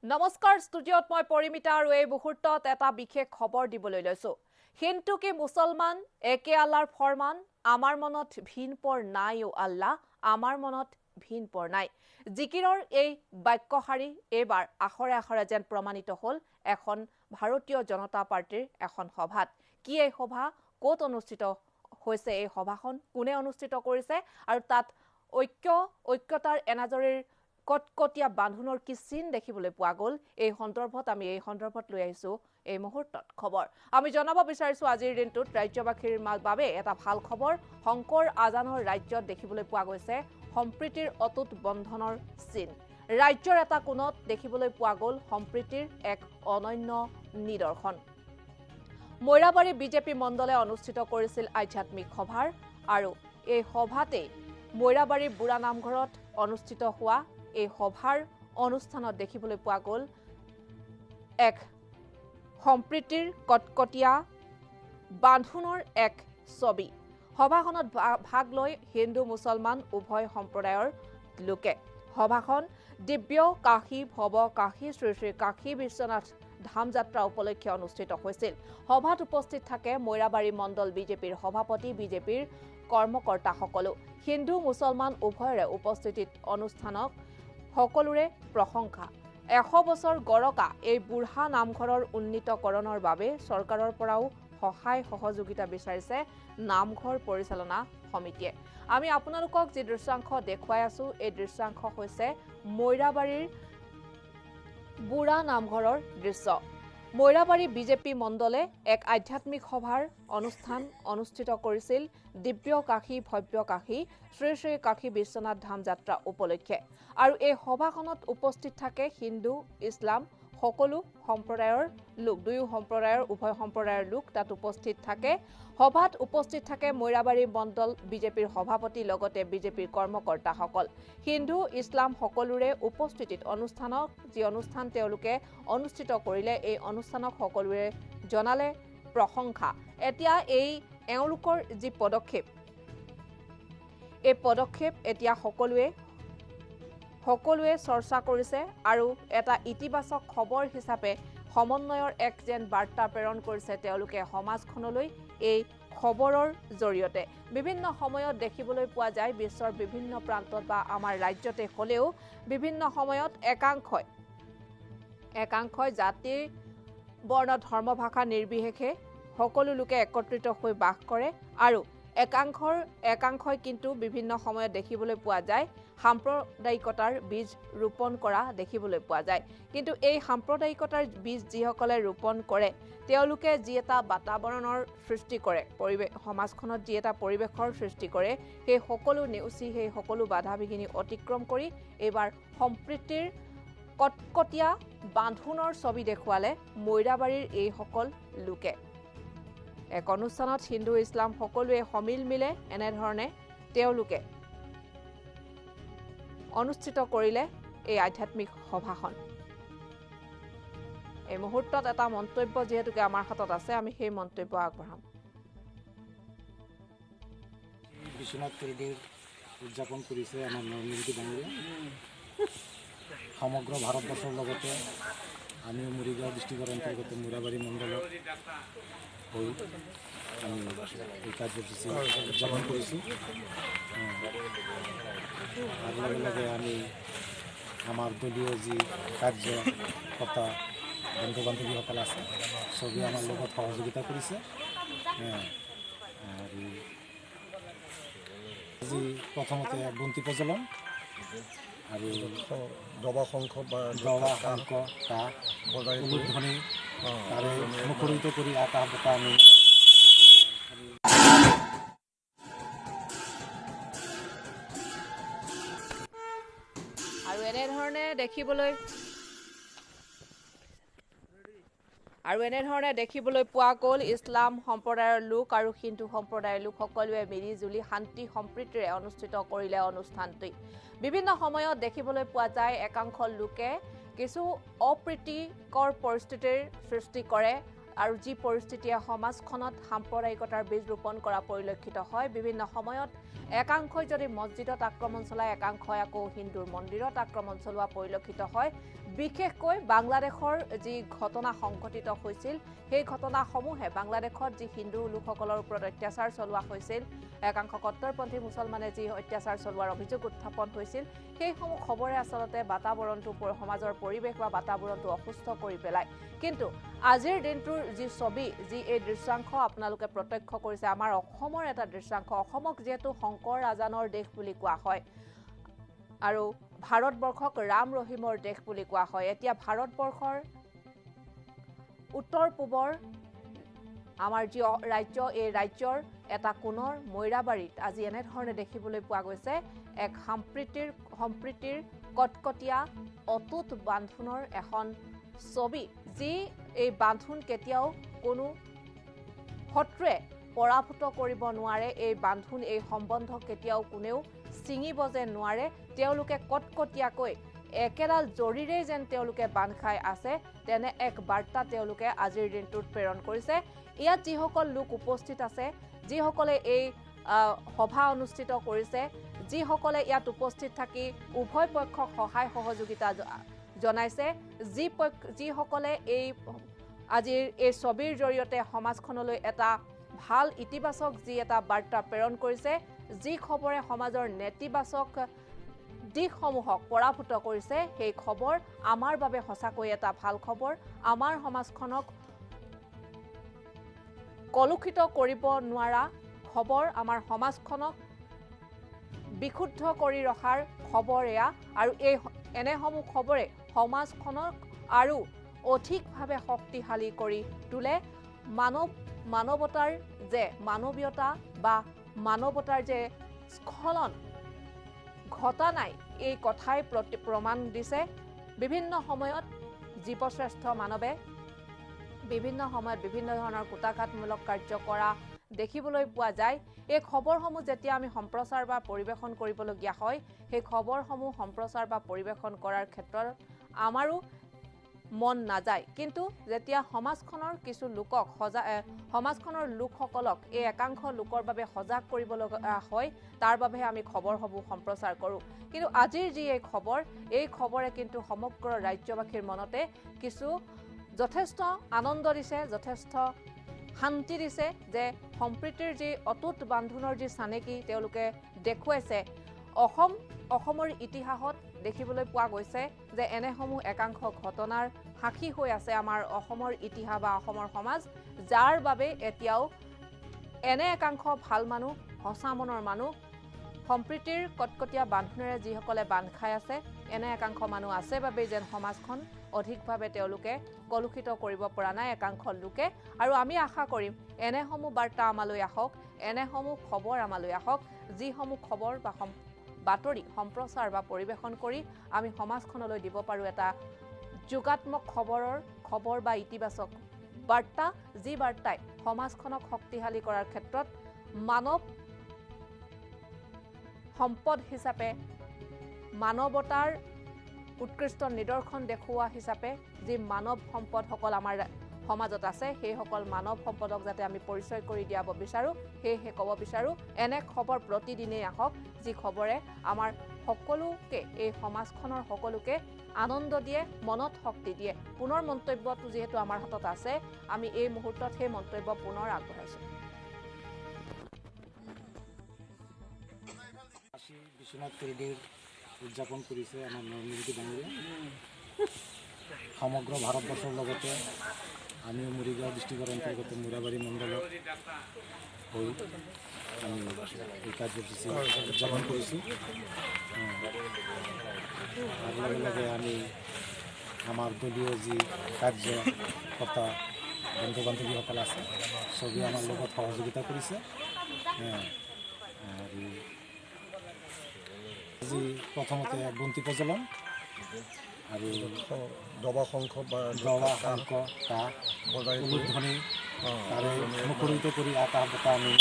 নমস্কাৰ ষ্টুডিঅত মই পৰিমিতা আৰু এই মুহূৰ্তত এটা বিশেষ খবৰ দিবলৈ লৈছো হিন্দু কি মুছলমান একে আল্লাহৰ ফৰমান আমাৰ মনত ভিন পৰ নাই ও আল্লাহ আমাৰ মনত ভিন পৰ নাই জিকিৰৰ এই বাক্যশাৰী এবাৰ আখৰে আখৰে যেন প্ৰমাণিত হল এখন ভাৰতীয় জনতা পাৰ্টিৰ এখন সভাত কি এই সভা ক'ত অনুষ্ঠিত হৈছে এই সভাখন কোনে অনুষ্ঠিত কৰিছে আৰু তাত ঐক্যতাৰ এনাজৰীৰ কটকটীয়া বান্ধোনৰ কি চিন দেখিবলৈ পোৱা গ'ল এই সন্দৰ্ভত লৈ আহিছো এই মুহূৰ্তত খবৰ আমি জনাব বিচাৰিছো আজিৰ দিনটোত ৰাজ্যবাসীৰ বাবে এটা ভাল খবৰ শংকৰ আজানৰ ৰাজ্যত দেখিবলৈ পোৱা গৈছে সম্প্ৰীতিৰ অটুট বন্ধনৰ চিন ৰাজ্যৰ এটা কোণত দেখিবলৈ পোৱা গ'ল সম্প্ৰীতিৰ এক অনন্য নিদৰ্শন মৈৰাবাৰী বিজেপি মণ্ডলে অনুষ্ঠিত কৰিছিল আধ্যাত্মিক সভাৰ আৰু এই সভাতে মৈৰাবাৰী বুঢ়া নামঘৰত অনুষ্ঠিত হোৱা এই সভাৰ অনুষ্ঠানত দেখিবলৈ পোৱা গ'ল এক সম্প্ৰীতিৰ কটকটীয়া বান্ধোনৰ এক ছবি সভাখনত ভাগ লৈ হিন্দু মুছলমান উভয় সম্প্ৰদায়ৰ লোকে সভাখন দিব্য কাশী ভৱ কাশী শ্ৰী শ্ৰী কাশী বিশ্বনাথ ধাম যাত্ৰা উপলক্ষে অনুষ্ঠিত হৈছিল সভাত উপস্থিত থাকে মৈৰাবাৰী মণ্ডল বিজেপিৰ সভাপতি বিজেপিৰ কৰ্মকৰ্তাসকলো হিন্দু মুছলমান উভয়ৰে উপস্থিতিত অনুষ্ঠানক সকলোৰে প্ৰশংসা 100 বছৰ গৰকা এই বুঢ়া নামঘৰৰ উন্নীতকৰণৰ বাবে চৰকাৰৰ পৰাও সহায় সহযোগিতা বিচাৰিছে নামঘৰ পৰিচালনা সমিতিয়ে আমি আপোনালোকক যি দৃশ্যাংশ দেখুৱাই আছো এই দৃশ্যাংশ হৈছে মৈৰাবাৰীৰ বুঢ়া নামঘৰৰ দৃশ্য মৈৰাবাৰী বিজেপি মণ্ডলে এক আধ্যাত্মিক সভাৰ অনুষ্ঠান অনুষ্ঠিত কৰিছিল দিব্য কাশী ভব্য কাশী শ্ৰী শ্ৰী কাশী বিশ্বনাথ ধাম যাত্ৰা উপলক্ষে আৰু এই সভাখনত উপস্থিত থাকে হিন্দু ইছলাম সকলো সম্প্ৰদায়ৰ লোক উভয় সম্প্ৰদায়ৰ লোক তাত উপস্থিত থাকে সভাত উপস্থিত থাকে মৈৰাবাৰী মণ্ডল বিজেপিৰ সভাপতি লগতে বিজেপিৰ কৰ্মকৰ্তাসকল হিন্দু ইছলাম সকলোৰে উপস্থিতিত যি অনুষ্ঠান তেওঁলোকে অনুষ্ঠিত কৰিলে এই অনুষ্ঠানক সকলোৰে জনালে প্ৰশংসা এতিয়া এই এওঁলোকৰ যি পদক্ষেপ এই পদক্ষেপ এতিয়া সকলোৱে চৰ্চা কৰিছে আৰু এটা ইতিবাচক খবৰ হিচাপে সমন্বয়ৰ এক যেন বাৰ্তা প্ৰেৰণ কৰিছে তেওঁলোকে সমাজখনলৈ এই খবৰৰ জৰিয়তে বিভিন্ন সময়ত দেখিবলৈ পোৱা যায় বিশ্বৰ বিভিন্ন প্ৰান্তত বা আমাৰ ৰাজ্যতে হলেও বিভিন্ন সময়ত একাংশই জাতি বৰ্ণ ধৰ্ম ভাষা নিৰ্বিশেষে সকলো লোকে একত্ৰিত হৈ বাস কৰে আৰু একাংশই কিন্তু বিভিন্ন সময়ত দেখিবলৈ পোৱা যায় সাম্প্ৰদায়িকতাৰ বীজ ৰোপণ কৰা দেখিবলৈ পোৱা যায় কিন্তু এই সাম্প্ৰদায়িকতাৰ বীজ যিসকলে ৰোপণ কৰে তেওঁলোকে যি এটা বাতাবৰণৰ সৃষ্টি কৰে সমাজখনত যি এটা পৰিৱেশৰ সৃষ্টি কৰে সেই সকলো নেউচি সেই সকলো বাধা বিঘিনি অতিক্ৰম কৰি এইবাৰ সম্প্ৰীতিৰ কটকটীয়া বান্ধোনৰ ছবি দেখুৱালে মৈৰাবাৰীৰ এইসকল লোকে এক অনুষ্ঠানত হিন্দু ইছলাম সকলোৱে সমিল মিলে এনেধৰণে তেওঁলোকে অনুষ্ঠিত কৰিলে এই আধ্যাত্মিক সভাখন এই মুহূৰ্তত এটা মন্তব্য যেহেতুকে আমাৰ হাতত আছে আমি সেই মন্তব্য আগবঢ়াম বিশ্বনাথ কৰিডৰ উদযাপন কৰিছে আমাৰ নৱনিৰ্মিত বাংলা সমগ্ৰ ভাৰতবৰ্ষৰ লগতে আমি মৰিগাঁও ডিষ্ট্ৰিক্টৰ অন্তৰ্গত মৈৰাবাৰী মণ্ডলত হৈ আমি এই কাৰ্যসূচী উদযাপন কৰিছোঁ আৰু লগে লগে আমি আমাৰ দলীয় যি কাৰ্যকৰ্তা বন্ধু বান্ধৱীসকল আছে চবেই আমাৰ লগত সহযোগিতা কৰিছে আৰু আজি প্ৰথমতে বন্তি প্ৰজ্বলন আৰু দবা শংখ কাঁহ উলুধ্বনি তাৰে মুখৰিত কৰি আকাশ বতাহ আমি আৰু এনেধৰণে দেখিবলৈ পোৱা গ'ল ইছলাম সম্প্ৰদায়ৰ লোক আৰু হিন্দু সম্প্ৰদায়ৰ লোক সকলোৱে মিলি জুলি শান্তি সম্প্ৰীতিৰে অনুষ্ঠিত কৰিলে অনুষ্ঠানটি বিভিন্ন সময়ত দেখিবলৈ পোৱা যায় একাংশ লোকে কিছু অপ্ৰীতিকৰ পৰিস্থিতিৰ সৃষ্টি কৰে আৰু যি পৰিস্থিতিয়ে সমাজখনত সাম্প্ৰদায়িকতাৰ বীজ ৰোপণ কৰা পৰিলক্ষিত হয় বিভিন্ন সময়ত একাংশই যদি মছজিদত আক্ৰমণ চলায় একাংশই আকৌ হিন্দুৰ মন্দিৰত আক্ৰমণ চলোৱা পৰিলক্ষিত হয় বিশেষকৈ বাংলাদেশৰ যি ঘটনা সংঘটিত হৈছিল সেই ঘটনাসমূহে বাংলাদেশত যি হিন্দু লোকসকলৰ ওপৰত অত্যাচাৰ চলোৱা হৈছিল একাংশ কট্টৰপন্থী মুছলমানে যি অত্যাচাৰ চলোৱাৰ অভিযোগ উত্থাপন হৈছিল সেইসমূহ খবৰে আচলতে বাতাবৰণটো সমাজৰ পৰিৱেশ বা বাতাবৰণটো অসুস্থ কৰি পেলায় কিন্তু আজিৰ দিনটোৰ যি ছবি যি এই দৃশ্যাংশ আপোনালোকে প্ৰত্যক্ষ কৰিছে আমাৰ অসমৰ এটা দৃশ্যাংশ অসমক যেহেতু শংকৰ আজানৰ দেশ বুলি কোৱা হয় আৰু ভাৰতবৰ্ষক ৰাম ৰহিমৰ দেশ বুলি কোৱা হয় এতিয়া ভাৰতবৰ্ষৰ উত্তৰ পূবৰ আমাৰ যি ৰাজ্য এই ৰাজ্যৰ এটা কোণৰ মৈৰাবাৰীত আজি এনেধৰণে দেখিবলৈ পোৱা গৈছে এক সম্প্ৰীতিৰ কটকটীয়া অটুট বান্ধোনৰ এখন ছবি যি এই বান্ধোন কেতিয়াও কোনো শত্ৰুৱে পৰাভূত কৰিব নোৱাৰে এই বান্ধোন এই সম্বন্ধ কেতিয়াও কোনেও ছিঙিব যে নোৱাৰে তেওঁলোকে কটকটীয়াকৈ একেডাল জৰিৰেই যেন তেওঁলোকে বান্ধ খাই আছে তেনে এক বাৰ্তা তেওঁলোকে আজিৰ দিনটোত প্ৰেৰণ কৰিছে ইয়াত যিসকল লোক উপস্থিত আছে যিসকলে এই সভা অনুষ্ঠিত কৰিছে যিসকলে ইয়াত উপস্থিত থাকি উভয় পক্ষক সহায় সহযোগিতা জনাইছে যিসকলে এই আজিৰ এই ছবিৰ জৰিয়তে সমাজখনলৈ এটা ভাল ইতিবাচক যি এটা বাৰ্তা প্ৰেৰণ কৰিছে যি খবৰে সমাজৰ নেতিবাচক দিশসমূহক পৰাভূত কৰিছে সেই খবৰ আমাৰ বাবে সঁচাকৈ এটা ভাল খবৰ আমাৰ সমাজখনক কলুষিত কৰিব নোৱাৰা খবৰ আমাৰ সমাজখনক বিশুদ্ধ কৰি ৰখাৰ খবৰ এয়া আৰু এই এনেসমূহ খবৰে সমাজখনক আৰু অধিকভাৱে শক্তিশালী কৰি তোলে মানৱতাৰ যে মানৱীয়তা বা মানৱতাৰ যে স্খলন ঘটা নাই এই কথাই প্ৰমাণ দিছে বিভিন্ন সময়ত জীৱশ্ৰেষ্ঠ মানৱে বিভিন্ন সময়ত বিভিন্ন ধৰণৰ কুটাঘাতমূলক কাৰ্য কৰা দেখিবলৈ পোৱা যায় এই খবৰসমূহ যেতিয়া আমি সম্প্ৰচাৰ বা পৰিৱেশন কৰিবলগীয়া হয় সেই খবৰসমূহ সম্প্ৰচাৰ বা পৰিৱেশন কৰাৰ ক্ষেত্ৰত আমাৰো মন নাযায় কিন্তু যেতিয়া সমাজখনৰ কিছু লোকক সমাজখনৰ লোকসকলক এই একাংশ লোকৰ বাবে সজাগ কৰিবলগা হয় তাৰ বাবে আমি খবৰসমূহ সম্প্ৰচাৰ কৰোঁ কিন্তু আজিৰ যি এই খবৰে কিন্তু সমগ্ৰ ৰাজ্যবাসীৰ মনতে কিছু যথেষ্ট আনন্দ দিছে যথেষ্ট শান্তি দিছে যে সম্প্ৰীতিৰ যি অটুট বান্ধোনৰ যি চানেকি তেওঁলোকে দেখুৱাইছে অসমৰ ইতিহাসত দেখিবলৈ পোৱা গৈছে যে এনেসমূহ একাংশ ঘটনাৰ সাক্ষী হৈ আছে আমাৰ অসমৰ ইতিহাস বা অসমৰ সমাজ যাৰ বাবে এতিয়াও এনে একাংশ ভাল মানুহ সঁচা মনৰ মানুহ সম্প্ৰীতিৰ কটকটীয়া বান্ধোনেৰে যিসকলে বান্ধ খাই আছে এনে একাংশ মানুহ আছে বাবে যেন সমাজখন অধিকভাৱে তেওঁলোকে কলুষিত কৰিব পৰা নাই একাংশ লোকে আৰু আমি আশা কৰিম এনেসমূহ বাৰ্তা আমালৈ আহক এনেসমূহ খবৰ আমালৈ আহক যিসমূহ খবৰ বা বাতৰি সম্প্ৰচাৰ বা পৰিৱেশন কৰি আমি সমাজখনলৈ দিব পাৰোঁ এটা যোগাত্মক খবৰ বা ইতিবাচক বাৰ্তা যি বাৰ্তাই সমাজখনক শক্তিশালী কৰাৰ ক্ষেত্ৰত মানৱ সম্পদ হিচাপে মানৱতাৰ উৎকৃষ্ট নিদৰ্শন দেখুওৱা হিচাপে যি মানৱ সম্পদসকল আমাৰ সমাজত আছে সেইসকল মানৱ সম্পদক যাতে আমি পৰিচয় কৰি দিয়াব বিচাৰোঁ সেয়েহে ক'ব বিচাৰোঁ এনে খবৰ প্ৰতিদিনেই আহক যি খবৰে আমাৰ সকলোকে এই সমাজখনৰ সকলোকে আনন্দ দিয়ে মনত শক্তি দিয়ে পুনৰ মন্তব্যটো যিহেতু আমাৰ হাতত আছে আমি এই মুহূৰ্তত সেই মন্তব্য পুনৰ আগবঢ়াইছোঁ বিশ্বনাথ কৰিডৰ উদযাপন কৰিছে আমাৰ নৱনিৰ্মিত বাঙালী সমগ্ৰ ভাৰতবৰ্ষৰ লগতে আমিও মৰিগাঁও ডিষ্ট্ৰিক্টৰ অন্তৰ্গত মুৰাবাৰী মণ্ডলত হৈ আমি এই কাৰ্যসূচী উদযাপন কৰিছোঁ আৰু লগে লগে আমি আমাৰ দলীয় যি কাৰ্যকৰ্তা বন্ধু বান্ধৱীসকল আছে চবেই আমাৰ লগত সহযোগিতা কৰিছে আৰু আজি প্ৰথমতে বন্তি প্ৰজ্বলন আৰু দবা শংখ কাঁহ উলুধ্বনি তাৰে মুখৰিত কৰি আকাশ বঁটা আমি